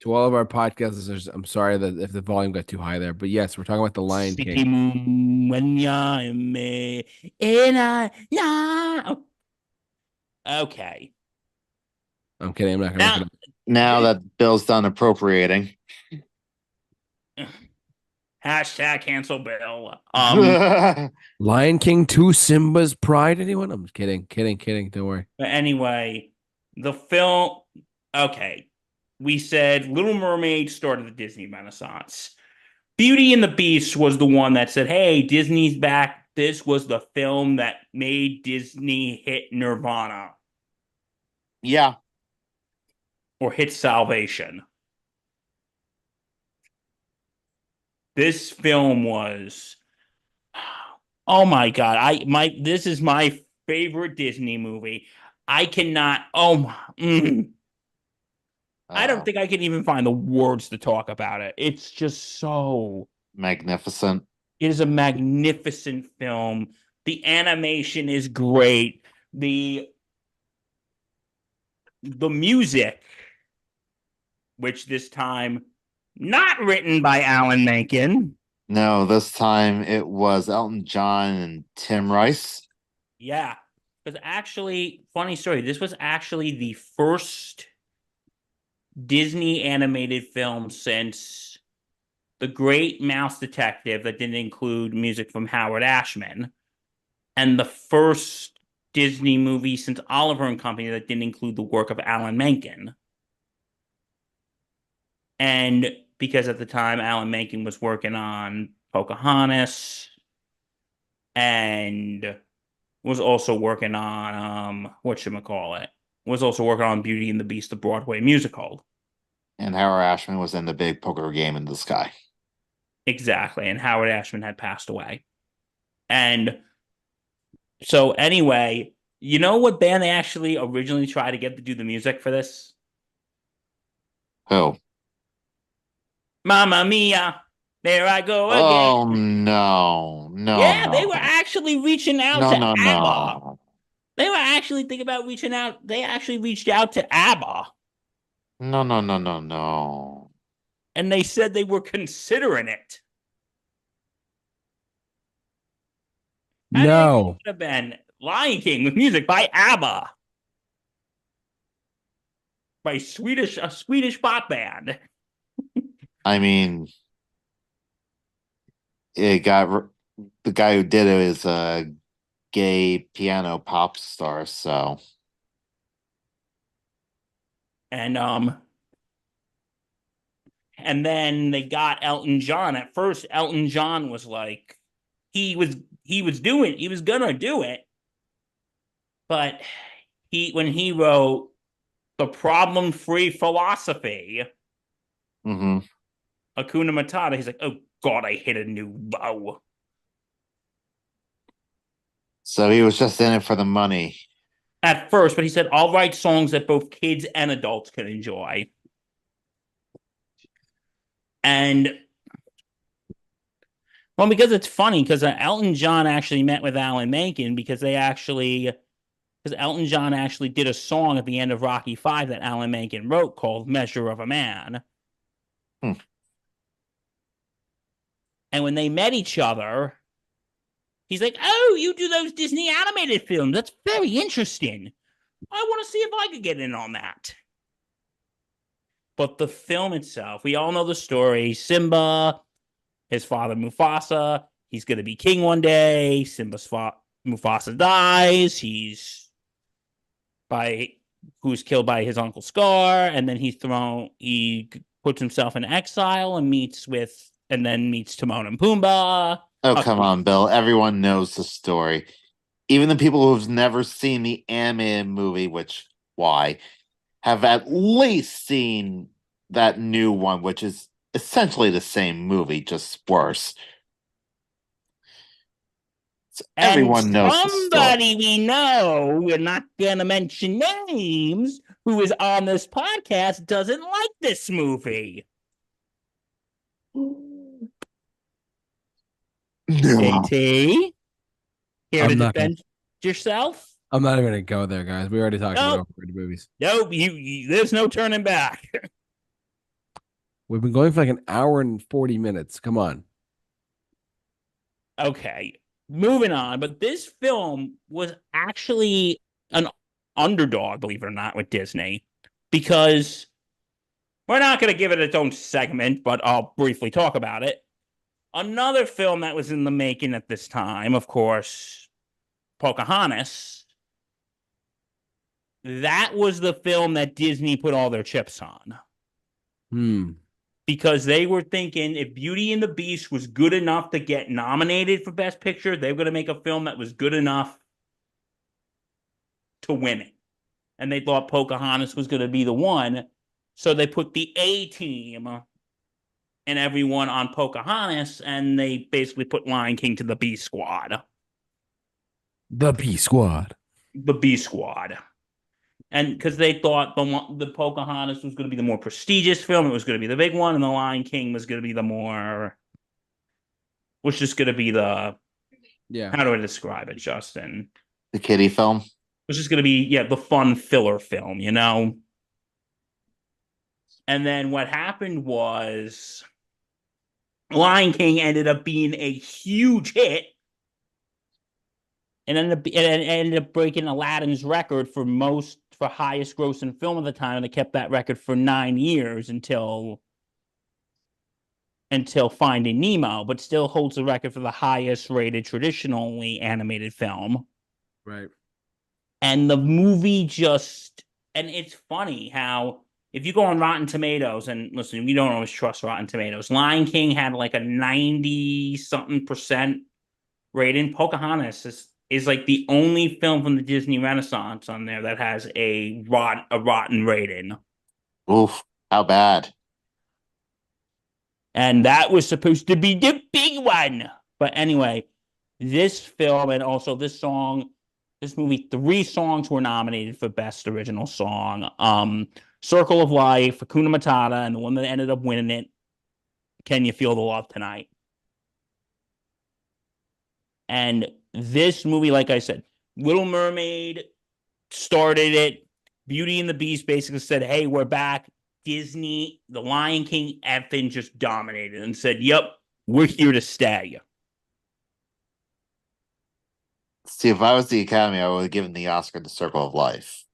To all of our podcast listeners, I'm sorry that if the volume got too high there, but yes, we're talking about the Lion King. Okay. I'm kidding. I'm not Now, gonna. Now this, that Bill's done appropriating. hashtag cancel Bill. Lion King 2 Simba's Pride, anyone? I'm kidding. Don't worry. But anyway, the film. Okay, we said Little Mermaid started the Disney Renaissance. Beauty and the Beast was the one that said, "Hey, Disney's back." This was the film that made Disney hit Nirvana Yeah. or hit Salvation. This film was, oh my god, this is my favorite Disney movie. I cannot. I don't Uh, think I can even find the words to talk about it. It's just so. Magnificent. It is a magnificent film. The animation is great. The music, which this time not written by Alan Menken. No, this time it was Elton John and Tim Rice. Yeah, because actually, funny story. This was actually the first Disney animated film since The Great Mouse Detective that didn't include music from Howard Ashman, and the first Disney movie since Oliver and Company that didn't include the work of Alan Menken. And because at the time Alan Menken was working on Pocahontas and was also working on whatchamacallit, was also working on Beauty and the Beast, the Broadway musical. And Howard Ashman was in the big poker game in the sky. Exactly. And Howard Ashman had passed away. And so anyway, you know what band they actually originally tried to get to do the music for this? Who? Mamma Mia, there I go again. Oh no. No, Yeah, they no. were actually reaching out No, to no, ABBA. no. They were actually thinking about reaching out. They actually reached out to ABBA No, no, no, no, no. and they said they were considering it. How do you think it No, would have been Lion King with music by ABBA, by a Swedish pop band? I mean, it got the guy who did it is a gay piano pop star, so And and then they got Elton John. At first, Elton John was like, he was gonna do it, but when he wrote the problem free philosophy, mhm. Hakuna Matata, he's like, oh god, I hit a new bow. So he was just in it for the money. At first, but he said, I'll write songs that both kids and adults can enjoy. And well, because it's funny, because Elton John actually met with Alan Menken because Elton John actually did a song at the end of Rocky Five that Alan Menken wrote called "Measure of a Man." Hmm. And when they met each other, he's like, "Oh, you do those Disney animated films? That's very interesting. I want to see if I could get in on that." But the film itself, we all know the story. Simba, his father Mufasa, he's going to be king one day. Mufasa dies. By who's killed by his uncle Scar, and then he puts himself in exile and then meets Timon and Pumbaa. Oh, Oh, come on, Bill. Everyone knows the story. Even the people who've never seen the animated movie, which why, have at least seen that new one, which is essentially the same movie, just worse. So and everyone knows the story. somebody we know, we're not going to mention names, who is on this podcast doesn't like this movie. No. JT, here to I'm not gonna. defend yourself? I'm not even gonna go there, guys. We already talked about Nope, overrated movies. nope. There's no turning back. We've been going for like an hour and 40 minutes. Come on. Okay, moving on. But this film was actually an underdog, believe it or not, with Disney, because we're not going to give it its own segment, but I'll briefly talk about it. Another film that was in the making at this time, of course, Pocahontas. That was the film that Disney put all their chips on Hmm. because they were thinking if Beauty and the Beast was good enough to get nominated for Best Picture, they were going to make a film that was good enough to win it. And they thought Pocahontas was going to be the one. So they put the A team and everyone on Pocahontas, and they basically put Lion King to the B squad. The B Squad. The B squad. And because they thought the Pocahontas was going to be the more prestigious film, it was going to be the big one, and the Lion King was going to be the more, was just going to be the, Yeah. how do I describe it, Justin? The kiddie film. It was just going to be, yeah, the fun filler film, you know? And then what happened was Lion King ended up being a huge hit and ended up breaking Aladdin's record for highest grossing film of the time. And they kept that record for 9 years until Finding Nemo, but still holds the record for the highest rated traditionally animated film. Right. And the movie and it's funny how if you go on Rotten Tomatoes, and listen, we don't always trust Rotten Tomatoes. Lion King had like a 90 something percent rating. Pocahontas is like the only film from the Disney Renaissance on there that has a rotten rating. Oof, how bad? And that was supposed to be the big one. But anyway, this film and also this movie, 3 songs were nominated for Best Original Song. Circle of Life, Hakuna Matata, and the one that ended up winning it, Can You Feel the Love Tonight? And this movie, like I said, Little Mermaid started it. Beauty and the Beast basically said, hey, we're back. Disney, The Lion King, effing just dominated and said, yep, we're here to stay. See, if I was the Academy, I would have given the Oscar to Circle of Life.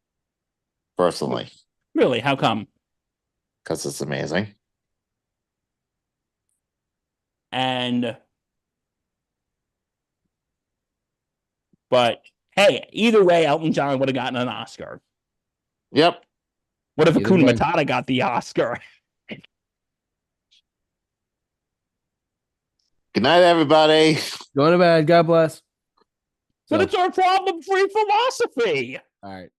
Personally. Really? How come? Because it's amazing. But hey, either way, Elton John would have gotten an Oscar. Yep. What if Either Hakuna way. Matata got the Oscar? Good night, everybody. Going to bed. God bless. But So, it's our problem-free philosophy. all right.